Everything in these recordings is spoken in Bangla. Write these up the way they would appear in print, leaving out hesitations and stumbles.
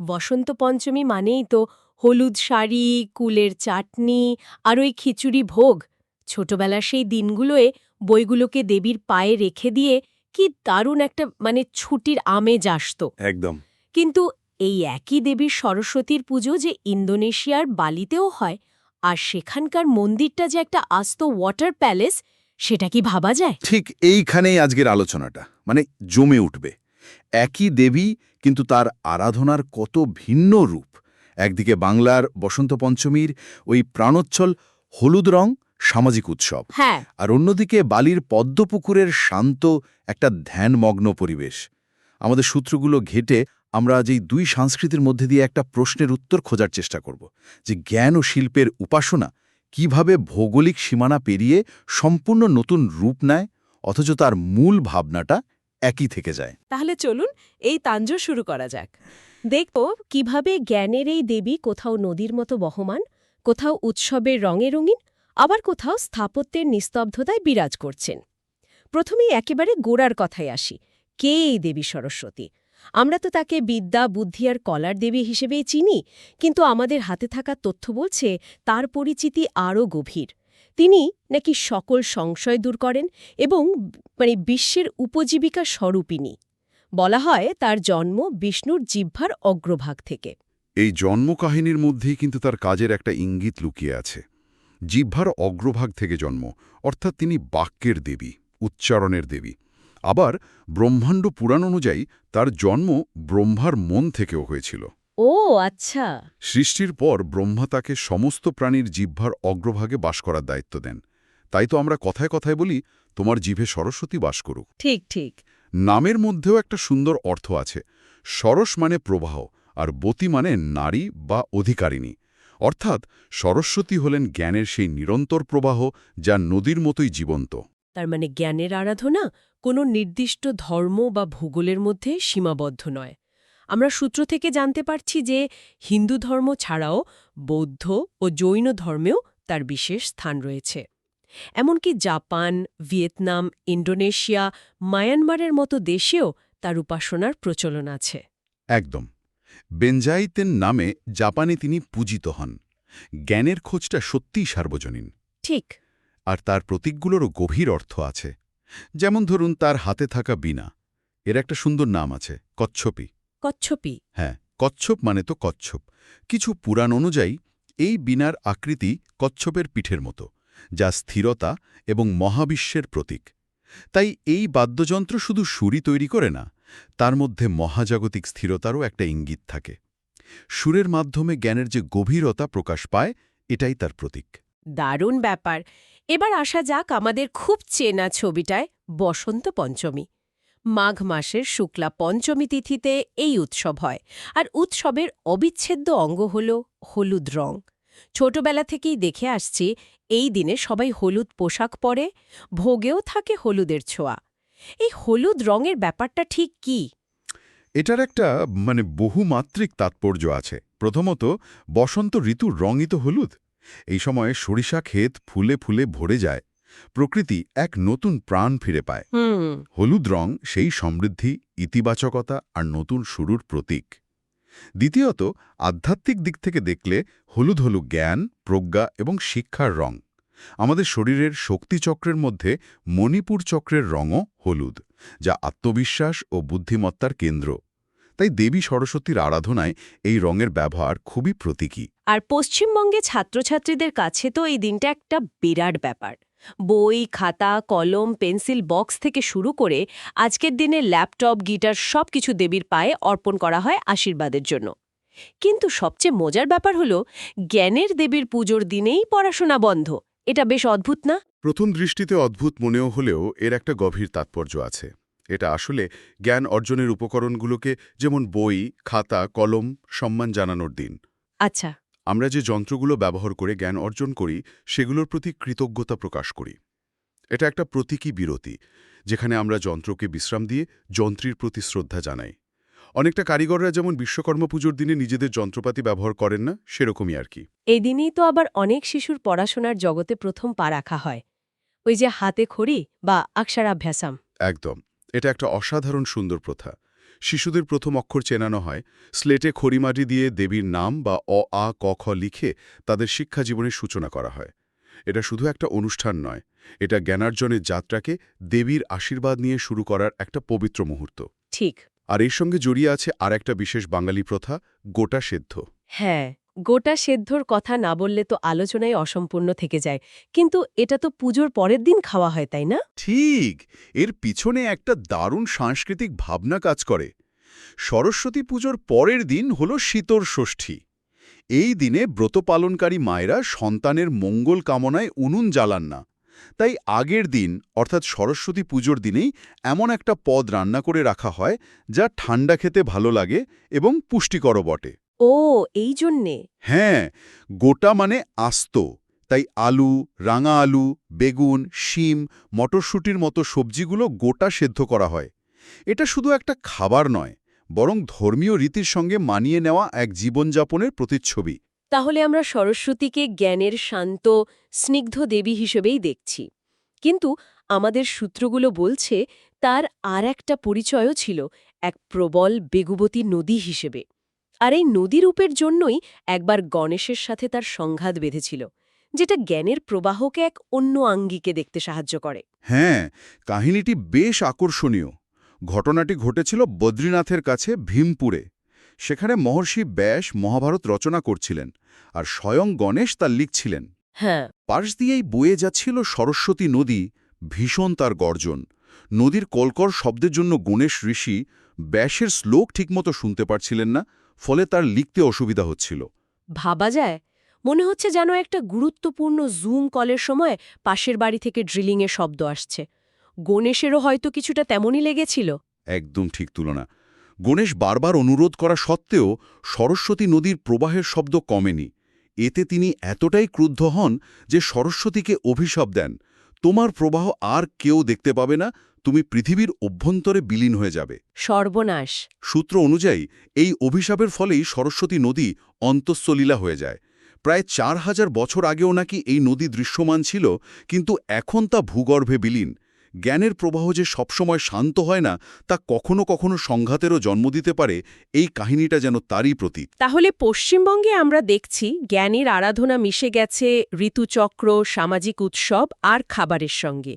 বসন্ত পঞ্চমী মানেই তো হলুদ শাড়ি, কুলের চাটনি আর ওই খিচুড়ি ভোগ। ছোটবেলার সেই দিনগুলোয় বইগুলোকে দেবীর পায়ে রেখে দিয়ে কি দারুণ একটা ছুটির আমেজ আসত। একদম। কিন্তু এই একই দেবীর সরস্বতীর পুজো যে ইন্দোনেশিয়ার বালিতেও হয়, আর সেখানকার মন্দিরটা যে একটা আস্ত ওয়াটার প্যালেস, সেটা কি ভাবা যায়? ঠিক এইখানেই আজকের আলোচনাটা জমে উঠবে। একই দেবী, কিন্তু তার আরাধনার কত ভিন্ন রূপ। একদিকে বাংলার বসন্ত পঞ্চমীর ওই প্রাণোচ্ছল হলুদ রং, সামাজিক উৎসব, হ্যাঁ। আর অন্যদিকে বালির পদ্মপুকুরের শান্ত একটা ধ্যানমগ্ন পরিবেশ। আমাদের সূত্রগুলো ঘেটে আমরা আজ এই দুই সংস্কৃতির মধ্যে দিয়ে একটা প্রশ্নের উত্তর খোঁজার চেষ্টা করব, যে জ্ঞান ও শিল্পের উপাসনা কিভাবে ভৌগোলিক সীমানা পেরিয়ে সম্পূর্ণ নতুন রূপ নেয়, অথচ তার মূল ভাবনাটা একই থেকে যায়। তাহলে চলুন এই তাঞ্জ শুরু করা যাক। দেখব কিভাবে জ্ঞানের এই দেবী কোথাও নদীর মতো বহমান, কোথাও উৎসবের রঙে রঙিন, আবার কোথাও স্থাপত্যের নিস্তব্ধতায় বিরাজ করছেন। প্রথমেই একেবারে গোড়ার কথায় আসি। কে এই দেবী সরস্বতী? আমরা তো তাকে বিদ্যা, বুদ্ধি আর কলার দেবী হিসেবেই চিনি, কিন্তু আমাদের হাতে থাকা তথ্য বলছে তার পরিচিতি আরও গভীর। তিনি নাকি সকল সংশয় দূর করেন এবং বিশ্বের উপজীবিকা স্বরূপিণী। বলা হয় তার জন্ম বিষ্ণুর জিহ্বার অগ্রভাগ থেকে। এই জন্মকাহিনীর মধ্যেই কিন্তু তার কাজের একটা ইঙ্গিত লুকিয়ে আছে। জিহ্বার অগ্রভাগ থেকে জন্ম, অর্থাৎ তিনি বাক্যের দেবী, উচ্চারণের দেবী। আবার ব্রহ্মাণ্ড পুরাণ অনুযায়ী তার জন্ম ব্রহ্মার মন থেকেও হয়েছিল। ও আচ্ছা। সৃষ্টির পর ব্রহ্মা তাকে সমস্ত প্রাণীর জিহ্বার অগ্রভাগে বাস করার দায়িত্ব দেন। তাই তো আমরা কথায় কথায় বলি, তোমার জিভে সরস্বতী বাস করুক। ঠিক ঠিক। নামের মধ্যেও একটা সুন্দর অর্থ আছে। সরস মানে প্রবাহ, আর বতী মানে নারী বা অধিকারিণী। অর্থাৎ সরস্বতী হলেন জ্ঞানের সেই নিরন্তর প্রবাহ, যা নদীর মতোই জীবন্ত। তার মানে জ্ঞানের আরাধনা কোনো নির্দিষ্ট ধর্ম বা ভূগোলের মধ্যে সীমাবদ্ধ নয়। আমরা সূত্র থেকে জানতে পারছি যে হিন্দু ধর্ম ছাড়াও বৌদ্ধ ও জৈন ধর্মেও তার বিশেষ স্থান রয়েছে। এমনকি জাপান, ভিয়েতনাম, ইন্দোনেশিয়া, মায়ানমারের মতো দেশেও তার উপাসনার প্রচলন আছে। একদম। বেনজাইতেন নামে জাপানে তিনি পূজিত হন। জ্ঞানের খোঁজটা সত্যিই সার্বজনীন। ঠিক। আর তার প্রতীকগুলোরও গভীর অর্থ আছে। যেমন ধরুন তার হাতে থাকা বীণা, এর একটা সুন্দর নাম আছে, কচ্ছপী। কচ্ছপী? হ্যাঁ, কচ্ছপ মানে তো কচ্ছপ। কিছু পুরাণ অনুযায়ী এই বীণার আকৃতি কচ্ছপের পিঠের মতো, যা স্থিরতা এবং মহাবিশ্বের প্রতীক। তাই এই বাদ্যযন্ত্র শুধু সুরই তৈরি করে না, তার মধ্যে মহাজাগতিক স্থিরতারও একটা ইঙ্গিত থাকে। সুরের মাধ্যমে জ্ঞানের যে গভীরতা প্রকাশ পায়, এটাই তার প্রতীক। দারুণ ব্যাপার। এবার আসা যাক আমাদের খুব চেনা ছবিটায়, বসন্ত পঞ্চমী। মাঘ মাসের শুক্লা পঞ্চমী তিথিতে এই উৎসব হয়, আর উৎসবের অবিচ্ছেদ্য অঙ্গ হল হলুদ রং। ছোটবেলা থেকেই দেখে আসছি এই দিনে সবাই হলুদ পোশাক পরে, ভোগেও থাকে হলুদের ছোঁয়া। এই হলুদ রঙের ব্যাপারটা ঠিক কি? এটার একটা বহুমাত্রিক তাৎপর্য আছে। প্রথমত, বসন্ত ঋতুর রঙই তো হলুদ। এই সময়ে সরিষা ক্ষেত ফুলে ফুলে ভরে যায়, প্রকৃতি এক নতুন প্রাণ ফিরে পায়। হলুদ রং সেই সমৃদ্ধি, ইতিবাচকতা আর নতুন শুরুর প্রতীক। দ্বিতীয়ত, আধ্যাত্মিক দিক থেকে দেখলে হলুদ হল জ্ঞান, প্রজ্ঞা এবং শিক্ষার রং। আমাদের শরীরের শক্তিচক্রের মধ্যে মণিপুর চক্রের রঙও হলুদ, যা আত্মবিশ্বাস ও বুদ্ধিমত্তার কেন্দ্র। তাই দেবী সরস্বতীর আরাধনায় এই রঙের ব্যবহার খুবই প্রতীকী। আর পশ্চিমবঙ্গে ছাত্রছাত্রীদের কাছে তো এই দিনটা একটা বিরাট ব্যাপার। বই, খাতা, কলম, পেন্সিল বক্স থেকে শুরু করে আজকের দিনে ল্যাপটপ, গিটার সবকিছু দেবীর পায়ে অর্পণ করা হয় আশীর্বাদের জন্য। কিন্তু সবচেয়ে মজার ব্যাপার হলো, জ্ঞানের দেবীর পুজোর দিনেই পড়াশোনা বন্ধ। এটা বেশ অদ্ভুত না? প্রথম দৃষ্টিতে অদ্ভুত মনেও হলেও এর একটা গভীর তাৎপর্য আছে। এটা আসলে জ্ঞান অর্জনের উপকরণগুলোকে, যেমন বই, খাতা, কলম, সম্মান জানানোর দিন। আচ্ছা। আমরা যে যন্ত্রগুলো ব্যবহার করে জ্ঞান অর্জন করি, সেগুলোর প্রতি কৃতজ্ঞতা প্রকাশ করি। এটা একটা প্রতীকী বিরতি, যেখানে আমরা যন্ত্রকে বিশ্রাম দিয়ে যন্ত্রীর প্রতি শ্রদ্ধা জানাই। অনেকটা কারিগররা যেমন বিশ্বকর্মা পুজোর দিনে নিজেদের যন্ত্রপাতি ব্যবহার করেন না, সেরকমই আর কি। এই দিনেই তো আবার অনেক শিশুর পড়াশোনার জগতে প্রথম পা রাখা হয়, ওই যে হাতে খড়ি বা অক্ষরাভ্যাসম। একদম। এটা একটা অসাধারণ সুন্দর প্রথা। শিশুদের প্রথম অক্ষর চেনানো হয়, স্লেটে খড়িমাটি দিয়ে দেবীর নাম বা অ আ ক খ লিখে তাদের শিক্ষা জীবনের সূচনা করা হয়। এটা শুধু একটা অনুষ্ঠান নয়, এটা জ্ঞানার্জনের যাত্রাকে দেবীর আশীর্বাদ নিয়ে শুরু করার একটা পবিত্র মুহূর্ত। ঠিক। আর এর সঙ্গে জড়িয়ে আছে আর একটা বিশেষ বাঙালি প্রথা, গোটা সেদ্ধ। হ্যাঁ, গোটা সেদ্ধর কথা না বললে তো আলোচনায় অসম্পূর্ণ থেকে যায়, কিন্তু এটা তো পুজোর পরের দিন খাওয়া হয়, তাই না? ঠিক, এর পিছনে একটা দারুণ সাংস্কৃতিক ভাবনা কাজ করে। সরস্বতী পুজোর পরের দিন হল শীতল ষষ্ঠী। এই দিনে ব্রত পালনকারী মায়েরা সন্তানের মঙ্গল কামনায় উনুন জ্বালান না। তাই আগের দিন অর্থাৎ সরস্বতী পুজোর দিনেই এমন একটা পদ রান্না করে রাখা হয় যা ঠান্ডা খেতে ভালো লাগে এবং পুষ্টিকর বটে। ও, এই জন্যে। হ্যাঁ, গোটা মানে আস্ত। তাই আলু, রাঙা আলু, বেগুন, শিম, মটরশুঁটির মতো সবজিগুলো গোটা সেদ্ধ করা হয়। এটা শুধু একটা খাবার নয়, বরং ধর্মীয় রীতির সঙ্গে মানিয়ে নেওয়া এক জীবনযাপনের প্রতিচ্ছবি। তাহলে আমরা সরস্বতীকে জ্ঞানের শান্ত, স্নিগ্ধ দেবী হিসেবেই দেখছি। কিন্তু আমাদের সূত্রগুলো বলছে তার আর একটা পরিচয়ও ছিল, এক প্রবল বেগবতী নদী হিসেবে। আর এই নদী রূপের জন্যই একবার গণেশের সাথে তার সংঘাত বেঁধেছিল, যেটা জ্ঞানের প্রবাহকে এক অন্য আঙ্গিকে দেখতে সাহায্য করে। হ্যাঁ, কাহিনীটি বেশ আকর্ষণীয়। ঘটনাটি ঘটেছিল বদ্রীনাথের কাছে ভীমপুরে। সেখানে মহর্ষি ব্যাস মহাভারত রচনা করছিলেন, আর স্বয়ং গণেশ তা লিখছিলেন। হ্যাঁ। পাশ দিয়েই বয়ে যাচ্ছিল সরস্বতী নদী, ভীষণ তার গর্জন। নদীর কলকর শব্দের জন্য গণেশ ঋষি ব্যাসের শ্লোক ঠিকমতো শুনতে পারছিলেন না, ফলে তার লিখতে অসুবিধা হচ্ছিল। ভাবা যায়, মনে হচ্ছে যেন একটা গুরুত্বপূর্ণ জুম কলের সময় পাশের বাড়ি থেকে ড্রিলিংয়ের শব্দ আসছে। গণেশেরও হয়তো কিছুটা তেমনই লেগেছিল। একদম ঠিক তুলনা। গণেশ বারবার অনুরোধ করা সত্ত্বেও সরস্বতী নদীর প্রবাহের শব্দ কমেনি। এতে তিনি এতটাই ক্রুদ্ধ হন যে সরস্বতীকে অভিশাপ দেন, তোমার প্রবাহ আর কেউ দেখতে পাবে না, তুমি পৃথিবীর অভ্যন্তরে বিলীন হয়ে যাবে। সর্বনাশ। সূত্র অনুযায়ী এই অভিশাপের ফলেই সরস্বতী নদী অন্তঃসলীলা হয়ে যায়। প্রায় ৪,০০০ বছর আগেও নাকি এই নদী দৃশ্যমান ছিল, কিন্তু এখন তা ভূগর্ভে বিলীন। জ্ঞানের প্রবাহ যে সবসময় শান্ত হয় না, তা কখনো কখনো সংঘাতেরও জন্ম দিতে পারে, এই কাহিনীটা যেন তারই প্রতীক। তাহলে পশ্চিমবঙ্গে আমরা দেখছি জ্ঞানের আরাধনা মিশে গেছে ঋতুচক্র, সামাজিক উৎসব আর খাবারের সঙ্গে।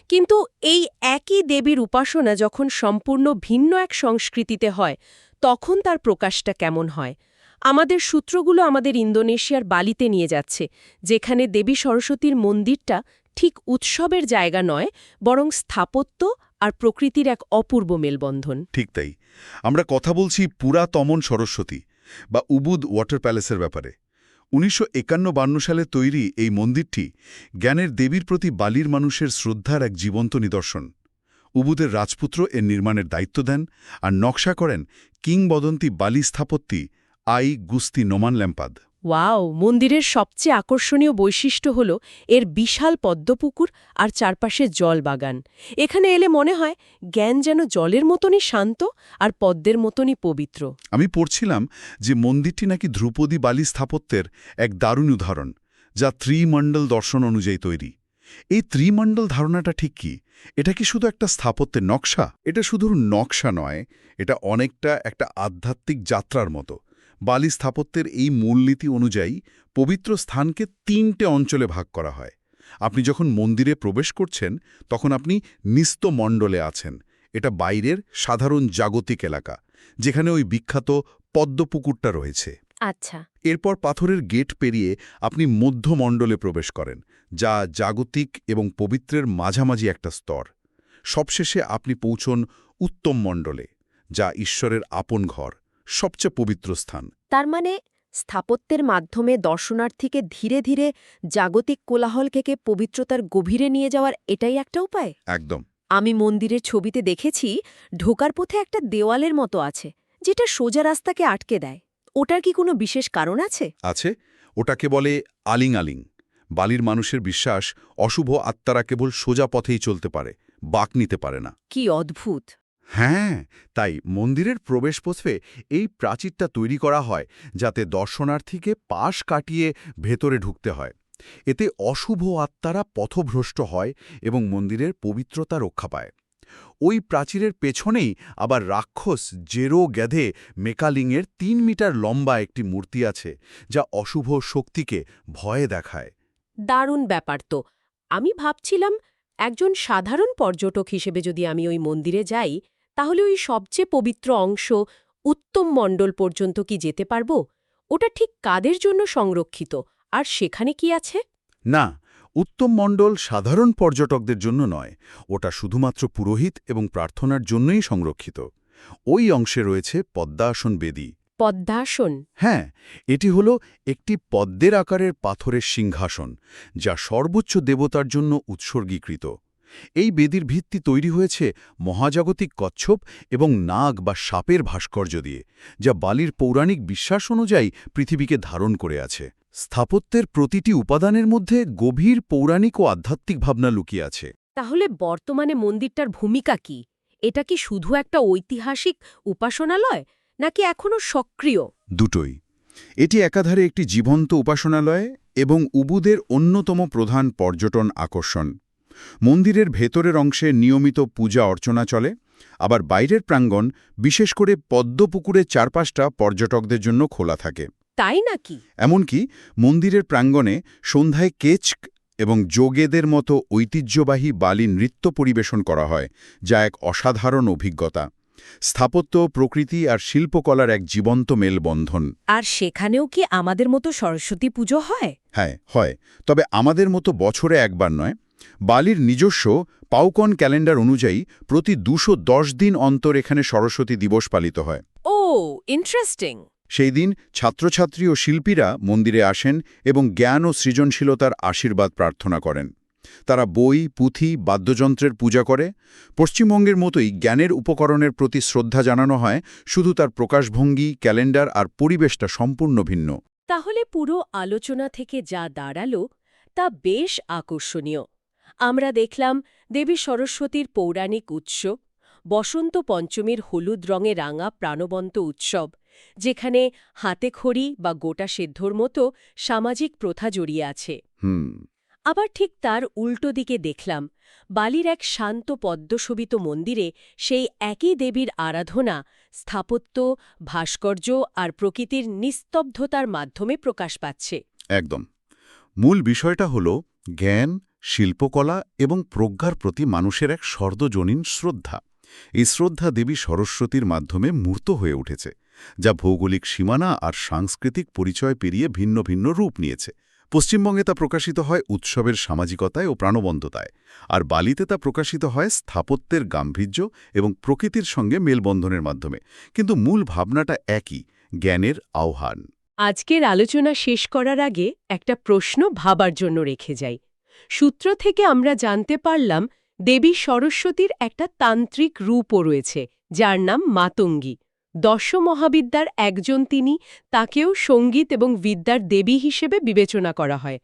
কিন্তু এই একই দেবীর উপাসনা যখন সম্পূর্ণ ভিন্ন এক সংস্কৃতিতে হয়, তখন তার প্রকাশটা কেমন হয়? আমাদের সূত্রগুলো আমাদের ইন্দোনেশিয়ার বালিতে নিয়ে যাচ্ছে, যেখানে দেবী সরস্বতীর মন্দিরটা ঠিক উৎসবের জায়গা নয়, বরং স্থাপত্য আর প্রকৃতির এক অপূর্ব মেলবন্ধন। ঠিক তাই। আমরা কথা বলছি পুরাতমন সরস্বতী বা উবুদ ওয়াটার প্যালেসের ব্যাপারে। ১৯৫১-৫২ সালে তৈরি এই মন্দিরটি জ্ঞানের দেবীর প্রতি বালির মানুষের শ্রদ্ধার এক জীবন্ত নিদর্শন। উবুদের রাজপুত্র এর নির্মাণের দায়িত্ব দেন, আর নকশা করেন কিংবদন্তি বালি স্থাপত্যি আই গুস্তি নোমান ল্যাম্পাদ। ওয়াও! মন্দিরের সবচেয়ে আকর্ষণীয় বৈশিষ্ট্য হল এর বিশাল পদ্মপুকুর আর চারপাশে জল বাগান। এখানে এলে মনে হয় জ্ঞান যেন জলের মতনই শান্ত আর পদ্মের মতনই পবিত্র। আমি পড়ছিলাম যে মন্দিরটি নাকি ধ্রুপদী বালি স্থাপত্যের এক দারুণ উদাহরণ, যা ত্রিমণ্ডল দর্শন অনুযায়ী তৈরি। এই ত্রিমণ্ডল ধারণাটা ঠিক কি? এটা কি শুধু একটা স্থাপত্যের নকশা? এটা শুধু নকশা নয়, এটা অনেকটা একটা আধ্যাত্মিক যাত্রার মতো। বালি স্থাপত্যের এই মূলনীতি অনুযায়ী পবিত্র স্থানকে ৩টে অঞ্চলে ভাগ করা হয়। আপনি যখন মন্দিরে প্রবেশ করছেন, তখন আপনি নিস্ত মণ্ডলে আছেন। এটা বাইরের সাধারণ জাগতিক এলাকা, যেখানে ওই বিখ্যাত পদ্মপুকুরটা রয়েছে। আচ্ছা। এরপর পাথরের গেট পেরিয়ে আপনি মধ্যমণ্ডলে প্রবেশ করেন, যা জাগতিক এবং পবিত্রের মাঝামাঝি একটা স্তর। সবশেষে আপনি পৌঁছন উত্তম মণ্ডলে, যা ঈশ্বরের আপন ঘর, সবচেয়ে পবিত্র স্থান। তার মানে স্থাপত্যের মাধ্যমে দর্শনার্থীকে ধীরে ধীরে জাগতিক কোলাহল থেকে পবিত্রতার গভীরে নিয়ে যাওয়ার এটাই একটা উপায়। একদম। আমি মন্দিরের ছবিতে দেখেছি ঢোকার পথে একটা দেওয়ালের মতো আছে, যেটা সোজা রাস্তাকে আটকে দেয়। ওটার কি কোনো বিশেষ কারণ আছে? আছে, ওটাকে বলে আলিং আলিং। বালির মানুষের বিশ্বাস, অশুভ আত্মারা কেবল সোজা পথেই চলতে পারে, বাঁক নিতে পারে না। কি অদ্ভুত! হ্যাঁ, তাই মন্দিরের প্রবেশপথে এই প্রাচীরটা তৈরি করা হয়, যাতে দর্শনার্থীকে পাশ কাটিয়ে ভেতরে ঢুকতে হয়। এতে অশুভ আত্মারা পথভ্রষ্ট হয় এবং মন্দিরের পবিত্রতা রক্ষা পায়। ওই প্রাচীরের পেছনেই আবার রাক্ষস জেরো গ্যাধে মেকালিংয়ের ৩ মিটার লম্বা একটি মূর্তি আছে, যা অশুভ শক্তিকে ভয়ে দেখায়। দারুণ ব্যাপার তো। আমি ভাবছিলাম, একজন সাধারণ পর্যটক হিসেবে যদি আমি ওই মন্দিরে যাই, তাহলে ওই সবচেয়ে পবিত্র অংশ উত্তম মণ্ডল পর্যন্ত কি যেতে পারব? ওটা ঠিক কাদের জন্য সংরক্ষিত, আর সেখানে কি আছে? না, উত্তম মণ্ডল সাধারণ পর্যটকদের জন্য নয়, ওটা শুধুমাত্র পুরোহিত এবং প্রার্থনার জন্যই সংরক্ষিত। ওই অংশে রয়েছে পদ্মাসন বেদী। পদ্মাসন? হ্যাঁ, এটি হল একটি পদ্মের আকারের পাথরের সিংহাসন, যা সর্বোচ্চ দেবতার জন্য উৎসর্গীকৃত। এই বেদির ভিত্তি তৈরি হয়েছে মহাজাগতিক কচ্ছপ এবং নাগ বা সাপের ভাস্কর্য দিয়ে, যা বালির পৌরাণিক বিশ্বাস অনুযায়ী পৃথিবীকে ধারণ করে আছে। স্থাপত্যের প্রতিটি উপাদানের মধ্যে গভীর পৌরাণিক ও আধ্যাত্মিক ভাবনা লুকিয়ে আছে। তাহলে বর্তমানে মন্দিরটার ভূমিকা কি? এটা কি শুধু একটা ঐতিহাসিক উপাসনালয়, নাকি এখনও সক্রিয়? দুটোই। এটি একাধারে একটি জীবন্ত উপাসনালয় এবং উবুদের অন্যতম প্রধান পর্যটন আকর্ষণ। মন্দিরের ভেতরের অংশে নিয়মিত পূজা অর্চনা চলে, আবার বাইরের প্রাঙ্গণ, বিশেষ করে পদ্মপুকুরের চারপাশটা পর্যটকদের জন্য খোলা থাকে। তাই নাকি? এমনকি মন্দিরের প্রাঙ্গণে সন্ধ্যায় কেচক এবং যোগেদের মতো ঐতিহ্যবাহী বালি নৃত্য পরিবেশন করা হয়, যা এক অসাধারণ অভিজ্ঞতা। স্থাপত্য, প্রকৃতি আর শিল্পকলার এক জীবন্ত মেলবন্ধন। আর সেখানেও কি আমাদের মতো সরস্বতী পুজো হয়? হ্যাঁ, হয়, তবে আমাদের মতো বছরে একবার নয়। বালির নিজস্ব পাউকন ক্যালেন্ডার অনুযায়ী প্রতি ২১০ দিন অন্তর এখানে সরস্বতী দিবস পালিত হয়। ও, ইন্টারেস্টিং। সেই দিন ছাত্রছাত্রী ও শিল্পীরা মন্দিরে আসেন এবং জ্ঞান ও সৃজনশীলতার আশীর্বাদ প্রার্থনা করেন। তারা বই, পুঁথি, বাদ্যযন্ত্রের পূজা করে। পশ্চিমবঙ্গের মতোই জ্ঞানের উপকরণের প্রতি শ্রদ্ধা জানানো হয়, শুধু তার প্রকাশভঙ্গি, ক্যালেন্ডার আর পরিবেশটা সম্পূর্ণ ভিন্ন। তাহলে পুরো আলোচনা থেকে যা দাঁড়ালো তা বেশ আকর্ষণীয়। আমরা দেখলাম দেবী সরস্বতীর পৌরাণিক উৎস, বসন্ত পঞ্চমীর হলুদ রঙে রাঙা প্রাণবন্ত উৎসব, যেখানে হাতেখড়ি বা গোটা সেদ্ধর মতো সামাজিক প্রথা জড়িয়ে আছে। আবার ঠিক তার উল্টো দিকে দেখলাম বালির এক শান্ত পদ্মশোভিত মন্দিরে সেই একই দেবীর আরাধনা স্থাপত্য, ভাস্কর্য আর প্রকৃতির নিস্তব্ধতার মাধ্যমে প্রকাশ পাচ্ছে। একদম। মূল বিষয়টা হল জ্ঞান, শিল্পকলা এবং প্রজ্ঞার প্রতি মানুষের এক সর্বজনীন শ্রদ্ধা। এই শ্রদ্ধা দেবী সরস্বতীর মাধ্যমে মূর্ত হয়ে উঠেছে, যা ভৌগোলিক সীমানা আর সাংস্কৃতিক পরিচয় পেরিয়ে ভিন্ন ভিন্ন রূপ নিয়েছে। পশ্চিমবঙ্গে তা প্রকাশিত হয় উৎসবের সামাজিকতায় ও প্রাণবন্ততায়, আর বালিতে তা প্রকাশিত হয় স্থাপত্যের গাম্ভীর্য এবং প্রকৃতির সঙ্গে মেলবন্ধনের মাধ্যমে। কিন্তু মূল ভাবনাটা একই, জ্ঞানের আহ্বান। আজকের আলোচনা শেষ করার আগে একটা প্রশ্ন ভাবার জন্য রেখে যাই। সূত্র থেকে আমরা জানতে পারলাম দেবী সরস্বতীর একটা তান্ত্রিক রূপও রয়েছে, যার নাম মাতঙ্গী। দশমহাবিদ্যার একজন তিনি, তাকেও সঙ্গীত এবং বিদ্যার দেবী হিসেবে বিবেচনা করা হয়।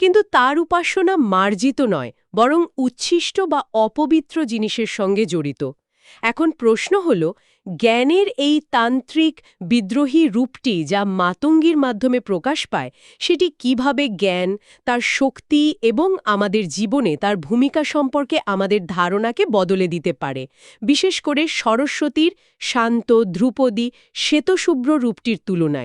কিন্তু তার উপাসনা মার্জিত নয়, বরং উচ্ছিষ্ট বা অপবিত্র জিনিসের সঙ্গে জড়িত। এখন প্রশ্ন হল, জ্ঞানের এই তান্ত্রিক বিদ্রোহী রূপটি যা মাতঙ্গীর মাধ্যমে প্রকাশ পায়, সেটি কিভাবে জ্ঞান, তার শক্তি এবং আমাদের জীবনে তার ভূমিকা সম্পর্কে আমাদের ধারণাকে বদলে দিতে পারে, বিশেষ করে সরস্বতীর শান্ত, ধ্রুপদী, শ্বেতশুভ্র রূপটির তুলনায়?